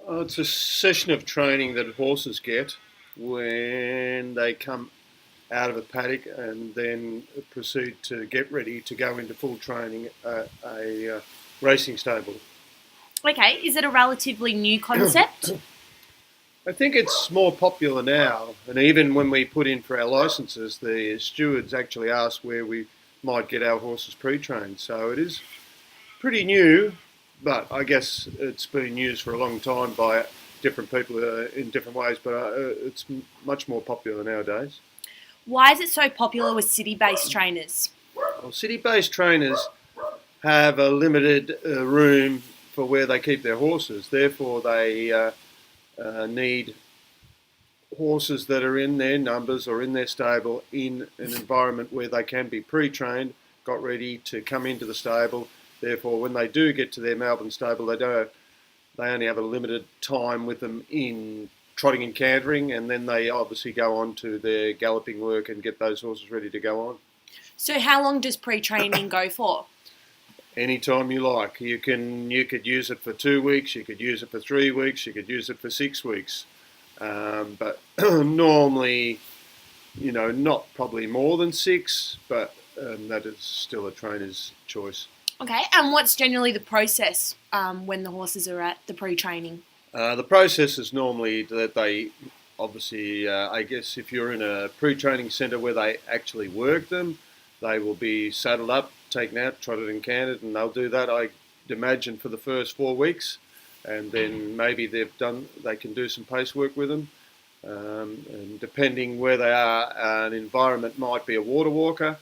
It's a session of training that horses get when they come out of a paddock and then proceed to get ready to go into full training at a racing stable. Okay, is it a relatively new concept? I think it's more popular now, and even when we put in for our licences, the stewards actually ask where we might get our horses pre-trained. So it is pretty new, but I guess it's been used for a long time by different people in different ways, but it's much more popular nowadays. Why is it so popular with city-based trainers? Well, city-based trainers have a limited room for where they keep their horses. Therefore, they need horses that are in their numbers or in their stable in an environment where they can be pre-trained, got ready to come into the stable. Therefore, when they do get to their Melbourne stable, they only have a limited time with them in trotting and cantering, and then they obviously go on to their galloping work and get those horses ready to go on. So how long does pre-training go for? Anytime you like. You could use it for 2 weeks, you could use it for 3 weeks, you could use it for 6 weeks. But normally, not probably more than 6, but that is still a trainer's choice. Okay, and what's generally the process when the horses are at the pre-training? The process is normally that they, obviously, I guess if you're in a pre-training centre where they actually work them, they will be saddled up, taken out, trotted and cantered, and they'll do that, I'd imagine, for the first 4 weeks. And then maybe they can do some pace work with them. And depending where they are, an environment might be a water walker.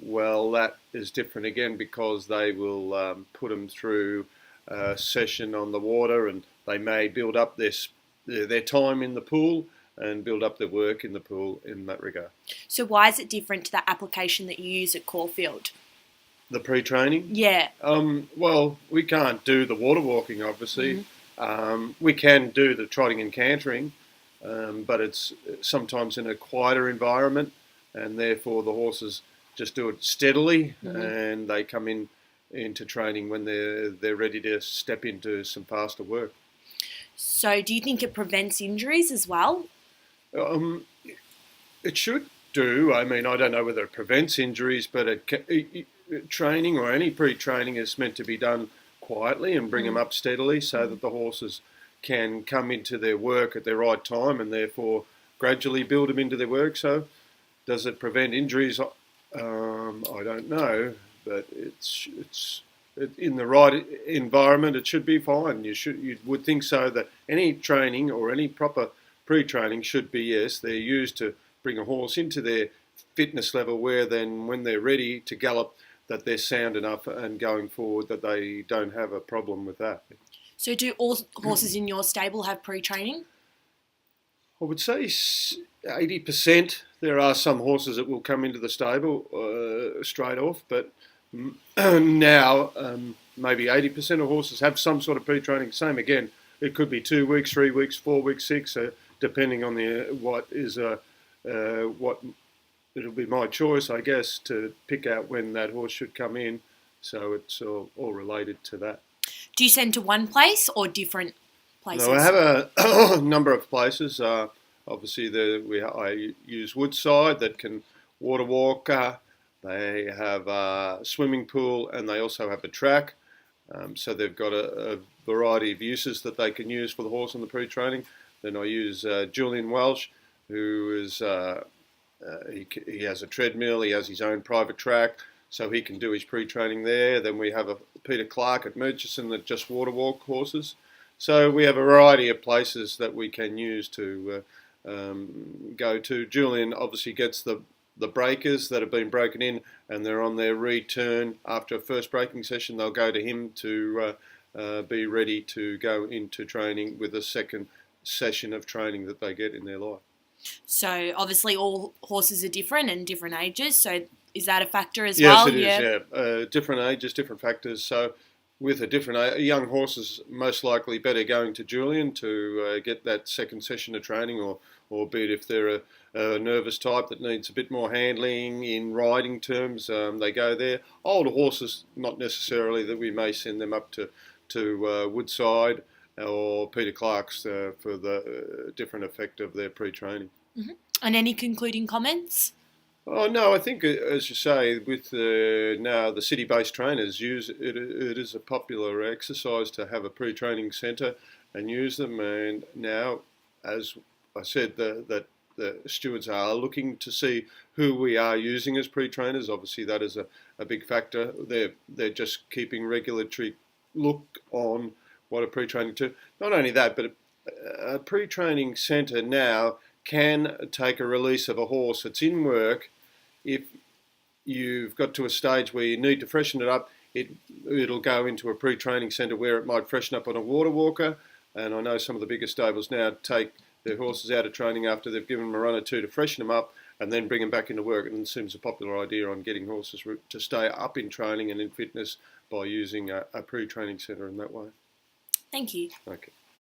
Well, that is different again because they will put them through a session on the water, and they may build up their time in the pool and build up their work in the pool in that regard. So why is it different to the application that you use at Caulfield? The pre-training? Yeah. Well, we can't do the water walking, obviously. We can do the trotting and cantering, but it's sometimes in a quieter environment, and therefore the horses just do it steadily, and they come into training when they're ready to step into some faster work. So do you think it prevents injuries as well? It should do. I mean, I don't know whether it prevents injuries, but training or any pre-training is meant to be done quietly and bring them up steadily so that the horses can come into their work at their right time and therefore gradually build them into their work. So does it prevent injuries? I don't know, but it's in the right environment, it should be fine. You would think so, that any training or any proper pre-training should be, yes, they're used to bring a horse into their fitness level where then when they're ready to gallop, that they're sound enough and going forward that they don't have a problem with that. So do all horses in your stable have pre-training? I would say 80%. There are some horses that will come into the stable straight off, but now maybe 80% of horses have some sort of pre-training. Same again, it could be 2 weeks, 3 weeks, 4 weeks, 6, depending on what it'll be my choice, I guess, to pick out when that horse should come in. So it's all related to that. Do you send to one place or different places? No, I have a number of places. Obviously, I use Woodside that can water walk. They have a swimming pool and they also have a track. So they've got a variety of uses that they can use for the horse in the pre-training. Then I use Julian Welsh, who is he has a treadmill. He has his own private track, so he can do his pre-training there. Then we have Peter Clark at Murchison that just water walk horses. So we have a variety of places that we can use to go to. Julian obviously gets the breakers that have been broken in and they're on their return after a first breaking session. They'll go to him to be ready to go into training with a second session of training that they get in their life. So obviously all horses are different and different ages, so is that a factor as well? Yes, it is, yeah. Different ages, different factors. So with a young horses, most likely better going to Julian to get that second session of training, or be it if they're a nervous type that needs a bit more handling in riding terms, they go there. Older horses, not necessarily, that we may send them up to Woodside, or Peter Clark's for the different effect of their pre-training. Mm-hmm. And any concluding comments? Oh no, I think as you say, with now the city-based trainers use it. It is a popular exercise to have a pre-training centre and use them. And now, as I said, that the stewards are looking to see who we are using as pre-trainers. Obviously, that is a big factor. They're just keeping regulatory look on what a pre-training to. Not only that, but a pre-training centre now can take a release of a horse that's in work. If you've got to a stage where you need to freshen it up, it'll go into a pre-training centre where it might freshen up on a water walker. And I know some of the bigger stables now take their horses out of training after they've given them a run or two to freshen them up and then bring them back into work. And it seems a popular idea on getting horses to stay up in training and in fitness by using a pre-training centre in that way. Thank you. Okay.